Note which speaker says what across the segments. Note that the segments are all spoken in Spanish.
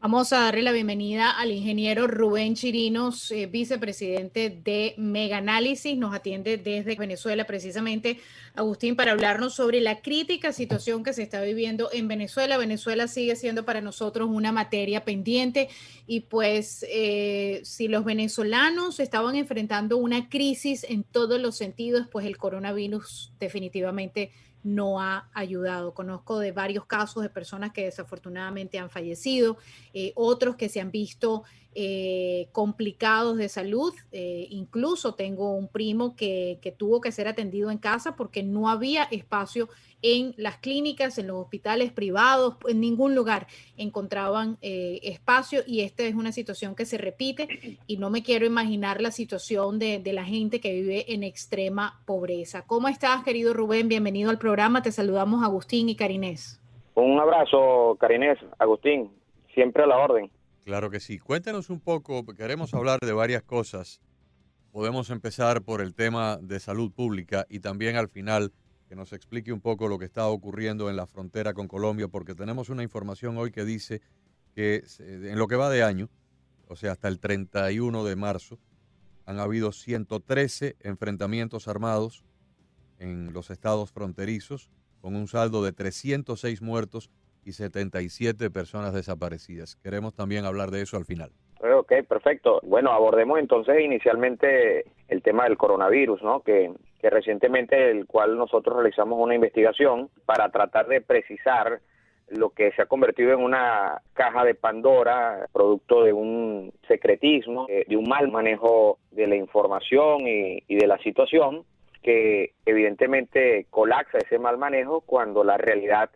Speaker 1: Vamos a darle la bienvenida al ingeniero Rubén Chirinos, vicepresidente de Mega Análisis. Nos atiende desde Venezuela precisamente, Agustín, para hablarnos sobre la crítica situación que se está viviendo en Venezuela. Venezuela sigue siendo para nosotros una materia pendiente y pues si los venezolanos estaban enfrentando una crisis en todos los sentidos, pues el coronavirus definitivamente no ha ayudado. Conozco de varios casos de personas que desafortunadamente han fallecido, otros que se han visto complicados de salud. Incluso tengo un primo que tuvo que ser atendido en casa porque no había espacio en las clínicas, en los hospitales privados, en ningún lugar encontraban espacio, y esta es una situación que se repite y no me quiero imaginar la situación de la gente que vive en extrema pobreza. ¿Cómo estás, querido Rubén? Bienvenido al programa. Te saludamos Agustín y Karinés.
Speaker 2: Un abrazo, Karinés, Agustín, siempre a la orden.
Speaker 3: Claro que sí. Cuéntanos un poco, queremos hablar de varias cosas. Podemos empezar por el tema de salud pública y también al final que nos explique un poco lo que está ocurriendo en la frontera con Colombia, porque tenemos una información hoy que dice que en lo que va de año, o sea, hasta el 31 de marzo, han habido 113 enfrentamientos armados en los estados fronterizos, con un saldo de 306 muertos y 77 personas desaparecidas. Queremos también hablar de eso al final.
Speaker 2: Ok, perfecto. Bueno, abordemos entonces inicialmente el tema del coronavirus, ¿no? Que recientemente, el cual nosotros realizamos una investigación para tratar de precisar lo que se ha convertido en una caja de Pandora, producto de un secretismo, de un mal manejo de la información y de la situación, que evidentemente colapsa ese mal manejo cuando la realidad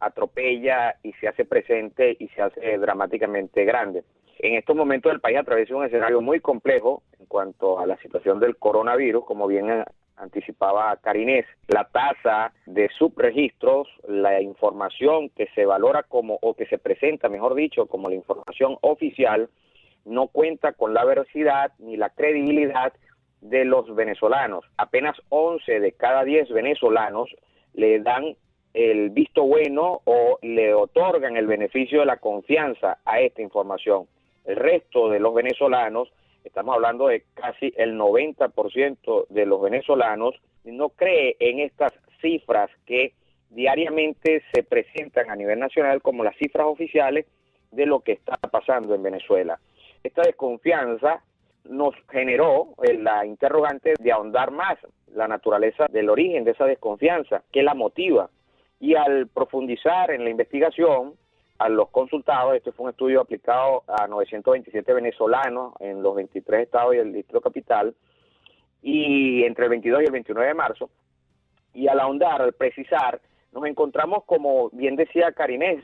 Speaker 2: atropella y se hace presente y se hace dramáticamente grande. En estos momentos el país atraviesa un escenario muy complejo en cuanto a la situación del coronavirus, como bien anticipaba Karinés. La tasa de subregistros, la información que se valora como, o que se presenta, mejor dicho, como la información oficial, no cuenta con la veracidad ni la credibilidad de los venezolanos. Apenas 11 de cada 10 venezolanos le dan el visto bueno o le otorgan el beneficio de la confianza a esta información. El resto de los venezolanos, estamos hablando de casi el 90% de los venezolanos, no cree en estas cifras que diariamente se presentan a nivel nacional como las cifras oficiales de lo que está pasando en Venezuela. Esta desconfianza nos generó la interrogante de ahondar más la naturaleza del origen de esa desconfianza, qué la motiva. Y al profundizar en la investigación, a los consultados, este fue un estudio aplicado a 927 venezolanos en los 23 estados y el Distrito Capital, y entre el 22 y el 29 de marzo, y al ahondar, al precisar, nos encontramos, como bien decía Karinés,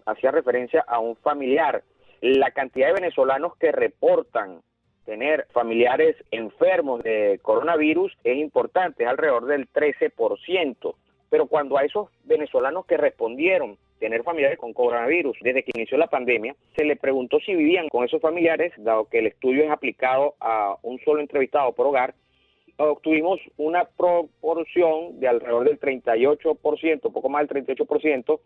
Speaker 2: hacía referencia a un familiar. La cantidad de venezolanos que reportan tener familiares enfermos de coronavirus es importante, es alrededor del 13%. Pero cuando a esos venezolanos que respondieron tener familiares con coronavirus desde que inició la pandemia, se le preguntó si vivían con esos familiares, dado que el estudio es aplicado a un solo entrevistado por hogar, obtuvimos una proporción de alrededor del 38%, poco más del 38%,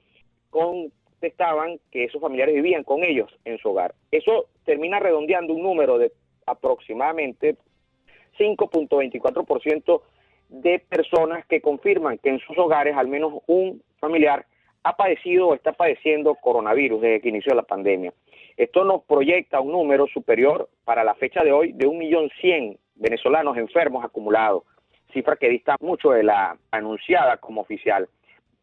Speaker 2: contestaban que esos familiares vivían con ellos en su hogar. Eso termina redondeando un número de aproximadamente 5.24% de personas que confirman que en sus hogares al menos un familiar ha padecido o está padeciendo coronavirus desde que inició la pandemia. Esto nos proyecta un número superior para la fecha de hoy de 1.100.000 venezolanos enfermos acumulados, cifra que dista mucho de la anunciada como oficial.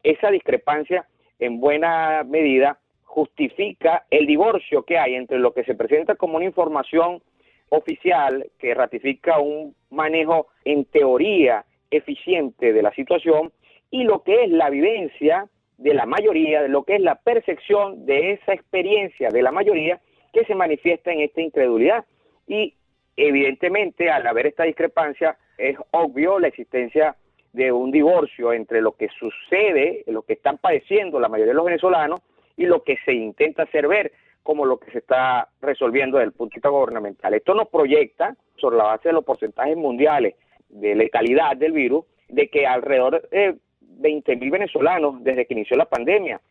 Speaker 2: Esa discrepancia en buena medida justifica el divorcio que hay entre lo que se presenta como una información oficial que ratifica un manejo en teoría eficiente de la situación y lo que es la vivencia de la mayoría, de lo que es la percepción de esa experiencia de la mayoría que se manifiesta en esta incredulidad. Y evidentemente, al haber esta discrepancia, es obvio la existencia de un divorcio entre lo que sucede, lo que están padeciendo la mayoría de los venezolanos y lo que se intenta hacer ver como lo que se está resolviendo desde el punto de vista gubernamental. Esto nos proyecta, sobre la base de los porcentajes mundiales de letalidad del virus, de que alrededor de 20.000 venezolanos desde que inició la pandemia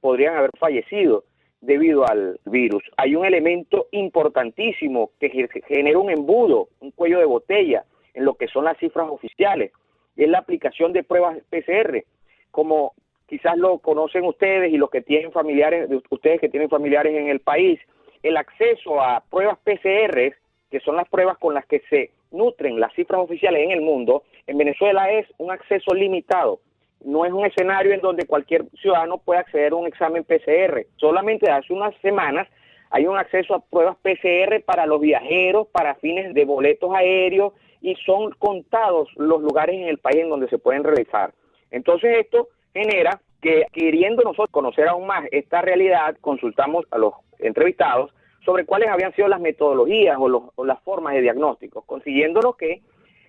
Speaker 2: podrían haber fallecido, debido al virus. Hay un elemento importantísimo que genera un embudo, un cuello de botella en lo que son las cifras oficiales, y es la aplicación de pruebas PCR. Como quizás lo conocen ustedes y los que tienen familiares, ustedes que tienen familiares en el país, el acceso a pruebas PCR, que son las pruebas con las que se nutren las cifras oficiales en el mundo, en Venezuela es un acceso limitado. No es un escenario en donde cualquier ciudadano puede acceder a un examen PCR. Solamente hace unas semanas hay un acceso a pruebas PCR para los viajeros, para fines de boletos aéreos, y son contados los lugares en el país en donde se pueden realizar. Entonces esto genera que, queriendo nosotros conocer aún más esta realidad, consultamos a los entrevistados sobre cuáles habían sido las metodologías o las formas de diagnóstico, consiguiéndonos que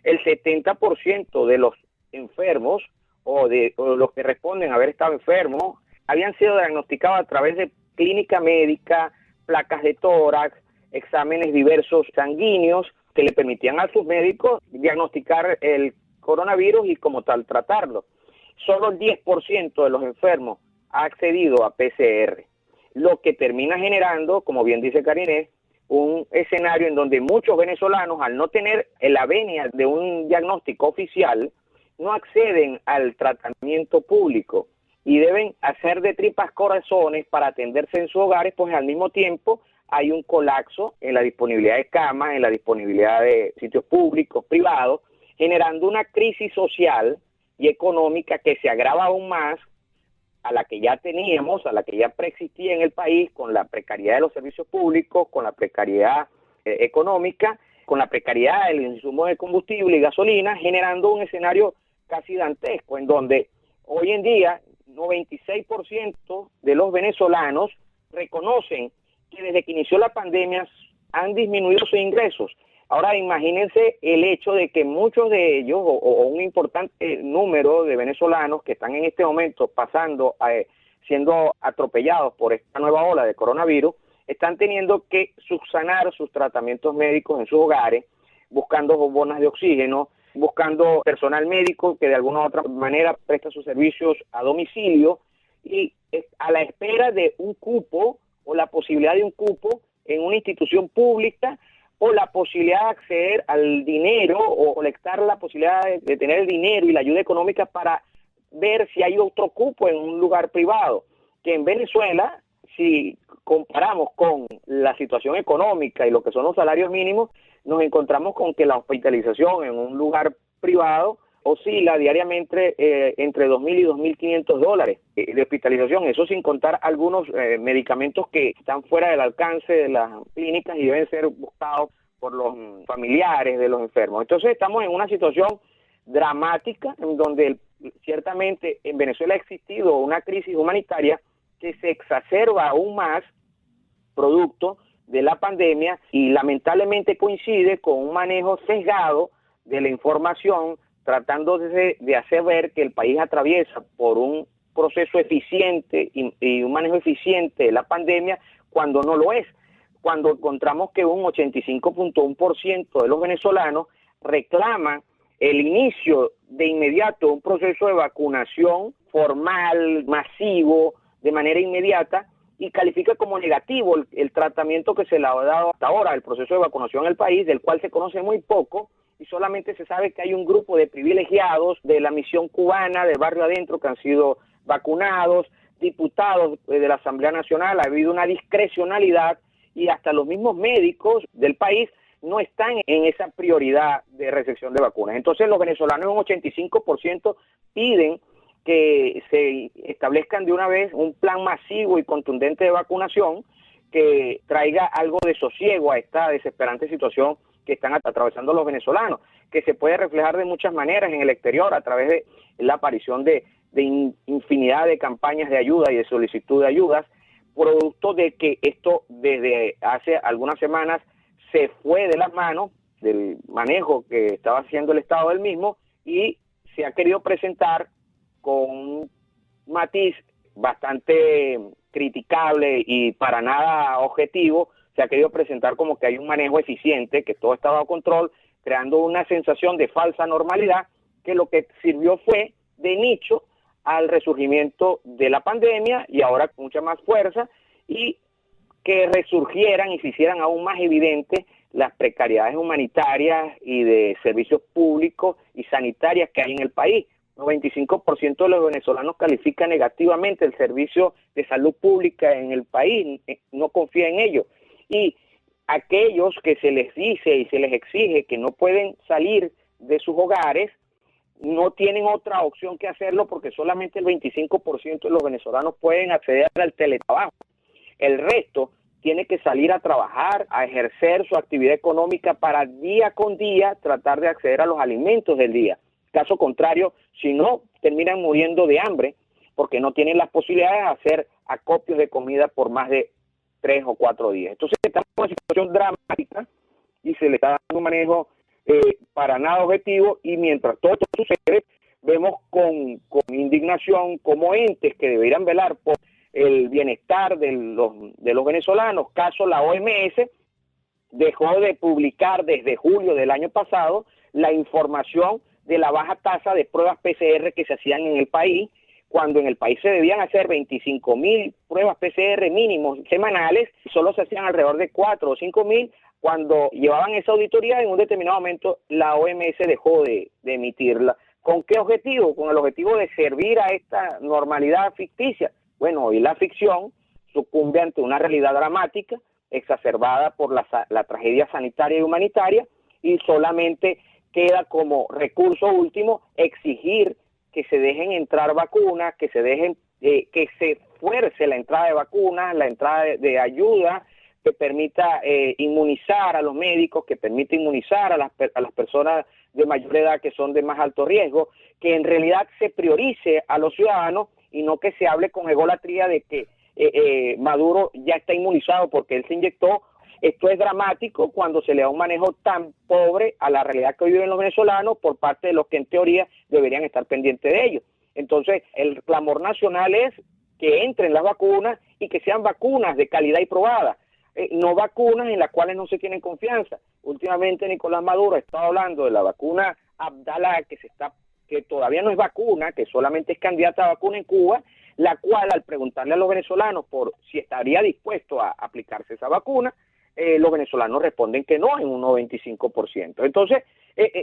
Speaker 2: el 70% de los enfermos o los que responden a haber estado enfermos habían sido diagnosticados a través de clínica médica, placas de tórax, exámenes diversos sanguíneos que le permitían a sus médicos diagnosticar el coronavirus y como tal tratarlo. Solo el 10% de los enfermos ha accedido a PCR, lo que termina generando, como bien dice Karinés, un escenario en donde muchos venezolanos, al no tener la venia de un diagnóstico oficial, no acceden al tratamiento público y deben hacer de tripas corazones para atenderse en sus hogares, pues al mismo tiempo hay un colapso en la disponibilidad de camas, en la disponibilidad de sitios públicos, privados, generando una crisis social y económica que se agrava aún más a la que ya teníamos, a la que ya preexistía en el país, con la precariedad de los servicios públicos, con la precariedad económica, con la precariedad del insumo de combustible y gasolina, generando un escenario casi dantesco, en donde hoy en día 96% de los venezolanos reconocen que desde que inició la pandemia han disminuido sus ingresos. Ahora imagínense el hecho de que muchos de ellos, o un importante número de venezolanos que están en este momento siendo atropellados por esta nueva ola de coronavirus, están teniendo que subsanar sus tratamientos médicos en sus hogares, buscando bombonas de oxígeno, buscando personal médico que de alguna u otra manera presta sus servicios a domicilio, y a la espera de un cupo o la posibilidad de un cupo en una institución pública, o la posibilidad de acceder al dinero o colectar la posibilidad de tener el dinero y la ayuda económica para ver si hay otro cupo en un lugar privado. Que en Venezuela, si comparamos con la situación económica y lo que son los salarios mínimos, nos encontramos con que la hospitalización en un lugar privado oscila diariamente entre 2.000 y 2.500 dólares de hospitalización, eso sin contar algunos medicamentos que están fuera del alcance de las clínicas y deben ser buscados por los familiares de los enfermos. Entonces estamos en una situación dramática en donde ciertamente en Venezuela ha existido una crisis humanitaria que se exacerba aún más producto de la pandemia y lamentablemente coincide con un manejo sesgado de la información, tratando de hacer ver que el país atraviesa por un proceso eficiente y un manejo eficiente de la pandemia cuando no lo es. Cuando encontramos que un 85.1% de los venezolanos reclaman el inicio de inmediato de un proceso de vacunación formal, masivo, de manera inmediata, y califica como negativo el tratamiento que se le ha dado hasta ahora, el proceso de vacunación en el país, del cual se conoce muy poco, y solamente se sabe que hay un grupo de privilegiados de la misión cubana, del barrio adentro, que han sido vacunados, diputados de la Asamblea Nacional, ha habido una discrecionalidad, y hasta los mismos médicos del país no están en esa prioridad de recepción de vacunas. Entonces los venezolanos, un 85%, piden que se establezcan de una vez un plan masivo y contundente de vacunación que traiga algo de sosiego a esta desesperante situación que están atravesando los venezolanos, que se puede reflejar de muchas maneras en el exterior a través de la aparición de infinidad de campañas de ayuda y de solicitud de ayudas, producto de que esto desde hace algunas semanas se fue de las manos del manejo que estaba haciendo el Estado del mismo y se ha querido presentar con un matiz bastante criticable y para nada objetivo. Se ha querido presentar como que hay un manejo eficiente, que todo está bajo control, creando una sensación de falsa normalidad, que lo que sirvió fue de nicho al resurgimiento de la pandemia y ahora con mucha más fuerza, y que resurgieran y se hicieran aún más evidentes las precariedades humanitarias y de servicios públicos y sanitarias que hay en el país. El 95% de los venezolanos califica negativamente el servicio de salud pública en el país, no confía en ello. Y aquellos que se les dice y se les exige que no pueden salir de sus hogares, no tienen otra opción que hacerlo porque solamente el 25% de los venezolanos pueden acceder al teletrabajo. El resto tiene que salir a trabajar, a ejercer su actividad económica para día con día tratar de acceder a los alimentos del día. Caso contrario, si no, terminan muriendo de hambre porque no tienen las posibilidades de hacer acopios de comida por más de 3 o 4 días. Entonces estamos en una situación dramática y se le está dando un manejo para nada objetivo, y mientras todo esto sucede, vemos con indignación como entes que deberían velar por el bienestar de los venezolanos, caso la OMS, dejó de publicar desde julio del año pasado la información de la baja tasa de pruebas PCR que se hacían en el país, cuando en el país se debían hacer 25.000 pruebas PCR mínimos semanales, solo se hacían alrededor de 4 o 5.000. Cuando llevaban esa auditoría, en un determinado momento la OMS dejó de emitirla. ¿Con qué objetivo? Con el objetivo de servir a esta normalidad ficticia. Bueno, hoy la ficción sucumbe ante una realidad dramática, exacerbada por la tragedia sanitaria y humanitaria, y solamente queda como recurso último exigir que se dejen entrar vacunas, que se fuerce la entrada de vacunas, la entrada de ayuda, que permita inmunizar a los médicos, que permita inmunizar a las personas de mayor edad que son de más alto riesgo, que en realidad se priorice a los ciudadanos y no que se hable con egolatría de que Maduro ya está inmunizado porque él se inyectó. Esto es dramático cuando se le da un manejo tan pobre a la realidad que hoy viven los venezolanos por parte de los que en teoría deberían estar pendientes de ellos. Entonces, el clamor nacional es que entren las vacunas y que sean vacunas de calidad y probada. No vacunas en las cuales no se tienen confianza. Últimamente Nicolás Maduro ha estado hablando de la vacuna Abdala, que todavía no es vacuna, que solamente es candidata a vacuna en Cuba, la cual, al preguntarle a los venezolanos por si estaría dispuesto a aplicarse esa vacuna, los venezolanos responden que no, en un 95%. Entonces,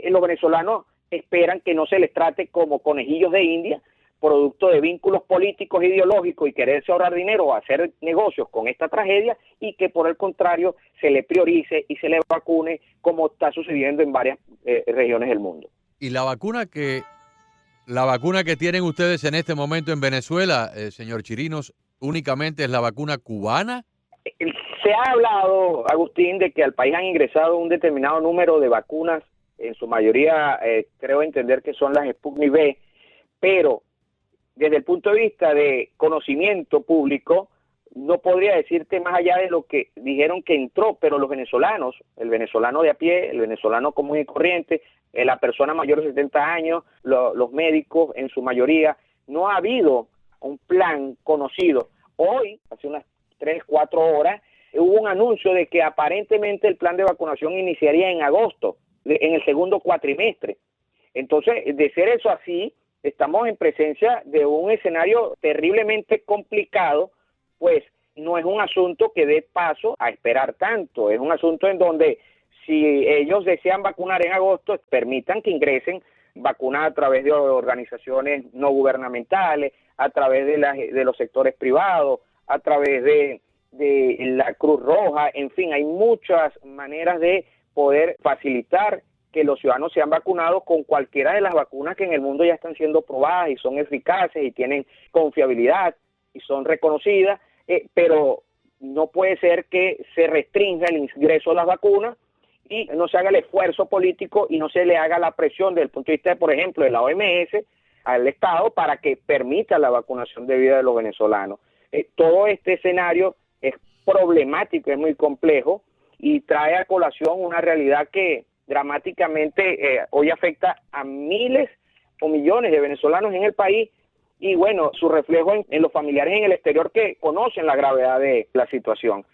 Speaker 2: los venezolanos esperan que no se les trate como conejillos de India, producto de vínculos políticos, ideológicos y quererse ahorrar dinero o hacer negocios con esta tragedia, y que por el contrario se le priorice y se le vacune como está sucediendo en varias regiones del mundo.
Speaker 3: ¿Y la vacuna que tienen ustedes en este momento en Venezuela, señor Chirinos, únicamente es la vacuna cubana?
Speaker 2: Se ha hablado, Agustín, de que al país han ingresado un determinado número de vacunas, en su mayoría creo entender que son las Sputnik V, pero desde el punto de vista de conocimiento público, no podría decirte más allá de lo que dijeron que entró, pero los venezolanos, el venezolano de a pie, el venezolano común y corriente, la persona mayor de 70 años, los médicos en su mayoría, no ha habido un plan conocido. Hoy, hace unas 3, 4 horas, hubo un anuncio de que aparentemente el plan de vacunación iniciaría en agosto, en el segundo cuatrimestre. Entonces, de ser eso así, estamos en presencia de un escenario terriblemente complicado, pues no es un asunto que dé paso a esperar tanto, es un asunto en donde si ellos desean vacunar en agosto, permitan que ingresen vacunas a través de organizaciones no gubernamentales, a través de los sectores privados, a través de la Cruz Roja, en fin, hay muchas maneras de poder facilitar que los ciudadanos sean vacunados con cualquiera de las vacunas que en el mundo ya están siendo probadas y son eficaces y tienen confiabilidad y son reconocidas, pero no puede ser que se restrinja el ingreso de las vacunas y no se haga el esfuerzo político y no se le haga la presión desde el punto de vista, por ejemplo, de la OMS al Estado para que permita la vacunación debida de los venezolanos. Todo este escenario es problemático, es muy complejo y trae a colación una realidad que dramáticamente hoy afecta a miles o millones de venezolanos en el país, y bueno, su reflejo en los familiares en el exterior que conocen la gravedad de la situación.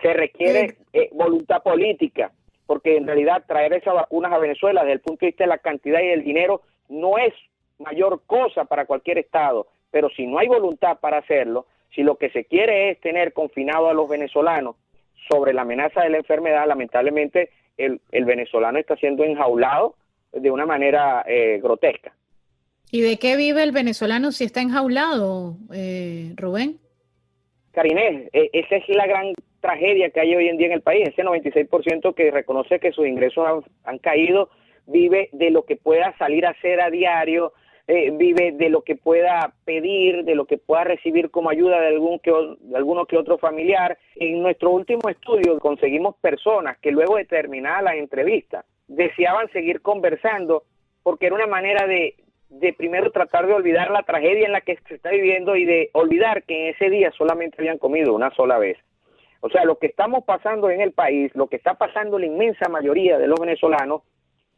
Speaker 2: Se requiere voluntad política, porque en realidad traer esas vacunas a Venezuela desde el punto de vista de la cantidad y del dinero no es mayor cosa para cualquier estado, pero si no hay voluntad para hacerlo, Si lo que se quiere es tener confinado a los venezolanos sobre la amenaza de la enfermedad, lamentablemente el venezolano está siendo enjaulado de una manera grotesca.
Speaker 1: ¿Y de qué vive el venezolano si está enjaulado, Rubén?
Speaker 2: Karinés, esa es la gran tragedia que hay hoy en día en el país. Ese 96% que reconoce que sus ingresos han caído, vive de lo que pueda salir a hacer a diario, vive de lo que pueda pedir, de lo que pueda recibir como ayuda de alguno que otro familiar. En nuestro último estudio conseguimos personas que luego de terminar la entrevista deseaban seguir conversando porque era una manera de primero tratar de olvidar la tragedia en la que se está viviendo y de olvidar que en ese día solamente habían comido una sola vez. O sea, lo que estamos pasando en el país, lo que está pasando la inmensa mayoría de los venezolanos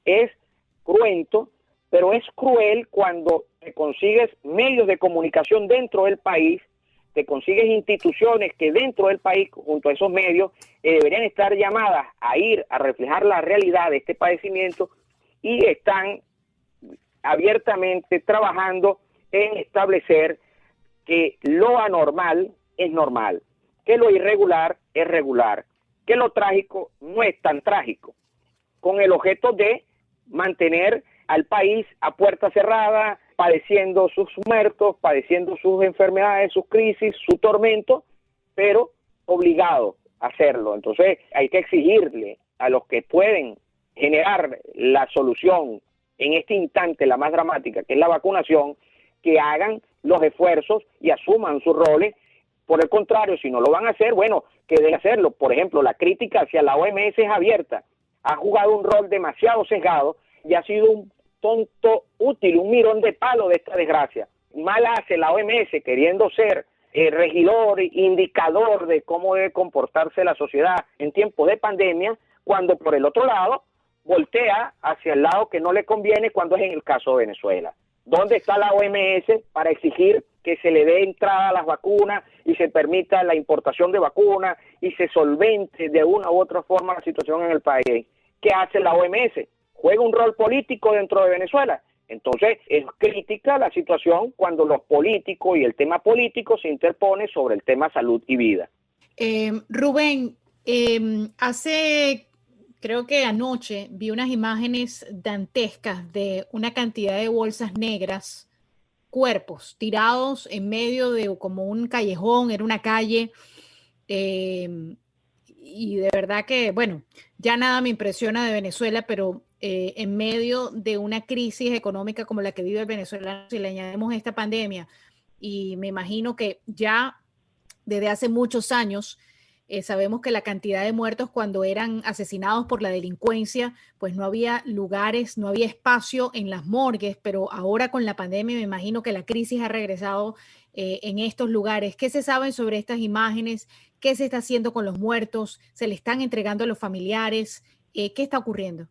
Speaker 2: es cruento, pero es cruel cuando te consigues medios de comunicación dentro del país, te consigues instituciones que dentro del país, junto a esos medios, deberían estar llamadas a ir a reflejar la realidad de este padecimiento y están abiertamente trabajando en establecer que lo anormal es normal, que lo irregular es regular, que lo trágico no es tan trágico, con el objeto de mantener al país a puerta cerrada, padeciendo sus muertos, padeciendo sus enfermedades, sus crisis, su tormento, pero obligado a hacerlo. Entonces hay que exigirle a los que pueden generar la solución en este instante, la más dramática, que es la vacunación, que hagan los esfuerzos y asuman sus roles. Por el contrario, si no lo van a hacer, bueno, que deben hacerlo. Por ejemplo, la crítica hacia la OMS es abierta. Ha jugado un rol demasiado sesgado y ha sido un tonto útil, un mirón de palo de esta desgracia. Mal hace la OMS queriendo ser regidor, indicador de cómo debe comportarse la sociedad en tiempos de pandemia, cuando por el otro lado voltea hacia el lado que no le conviene, cuando es en el caso de Venezuela. ¿Dónde está la OMS para exigir que se le dé entrada a las vacunas y se permita la importación de vacunas y se solvente de una u otra forma la situación en el país? ¿Qué hace la OMS? ¿Juega un rol político dentro de Venezuela? Entonces es crítica la situación cuando los políticos y el tema político se interpone sobre el tema salud y vida.
Speaker 1: Rubén, creo que anoche vi unas imágenes dantescas de una cantidad de bolsas negras, cuerpos tirados en medio de como un callejón, era una calle, y de verdad que, bueno, ya nada me impresiona de Venezuela, pero en medio de una crisis económica como la que vive el venezolano, si le añadimos esta pandemia, y me imagino que ya desde hace muchos años, sabemos que la cantidad de muertos cuando eran asesinados por la delincuencia, pues no había lugares, no había espacio en las morgues, pero ahora con la pandemia me imagino que la crisis ha regresado en estos lugares. ¿Qué se sabe sobre estas imágenes? ¿Qué se está haciendo con los muertos? ¿Se le están entregando a los familiares? ¿Qué está ocurriendo?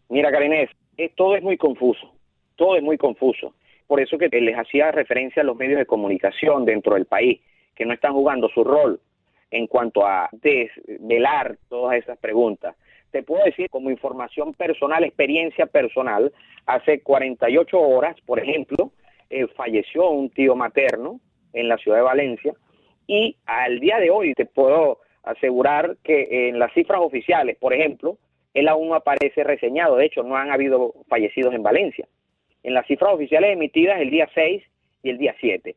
Speaker 2: Mira, Karinés, todo es muy confuso, todo es muy confuso. Por eso que les hacía referencia a los medios de comunicación dentro del país, que no están jugando su rol en cuanto a desvelar todas esas preguntas. Te puedo decir como información personal, experiencia personal, hace 48 horas, por ejemplo, falleció un tío materno en la ciudad de Valencia y al día de hoy te puedo asegurar que en las cifras oficiales, por ejemplo, él aún no aparece reseñado. De hecho, no han habido fallecidos en Valencia. En las cifras oficiales emitidas el día 6 y el día 7.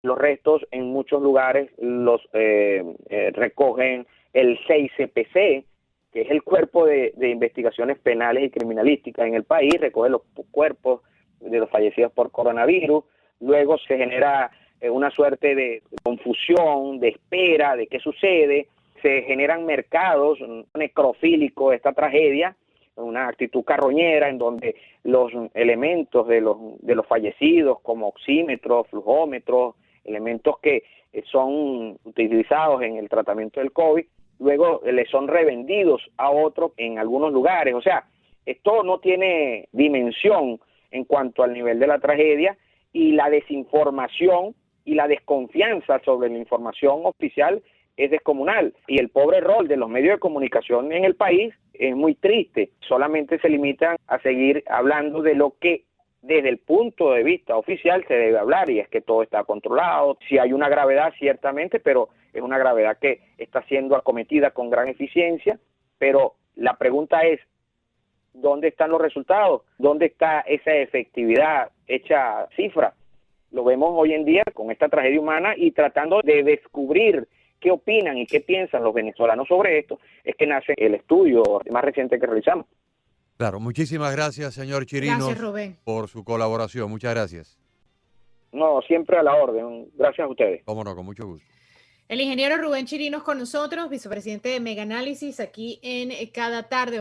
Speaker 2: Los restos en muchos lugares los recogen el 6CPC, que es el Cuerpo de Investigaciones Penales y Criminalísticas en el país, recoge los cuerpos de los fallecidos por coronavirus. Luego se genera una suerte de confusión, de espera de qué sucede. Se generan mercados necrofílicos de esta tragedia, una actitud carroñera en donde los elementos de los fallecidos, como oxímetros, flujómetros, elementos que son utilizados en el tratamiento del COVID, luego les son revendidos a otros en algunos lugares. O sea, esto no tiene dimensión en cuanto al nivel de la tragedia, y la desinformación y la desconfianza sobre la información oficial es descomunal, y el pobre rol de los medios de comunicación en el país es muy triste. Solamente se limitan a seguir hablando de lo que desde el punto de vista oficial se debe hablar, y es que todo está controlado. Si hay una gravedad, ciertamente, pero es una gravedad que está siendo acometida con gran eficiencia, pero la pregunta es, ¿dónde están los resultados? ¿Dónde está esa efectividad hecha cifra? Lo vemos hoy en día con esta tragedia humana, y tratando de descubrir qué opinan y qué piensan los venezolanos sobre esto, es que nace el estudio más reciente que realizamos.
Speaker 3: Claro, muchísimas gracias, señor Chirinos,
Speaker 1: Gracias, Rubén.
Speaker 3: por su colaboración. Muchas gracias.
Speaker 2: No, siempre a la orden. Gracias a ustedes.
Speaker 3: Cómo no, con mucho gusto.
Speaker 1: El ingeniero Rubén Chirinos con nosotros, vicepresidente de Mega Análisis, aquí en Cada Tarde.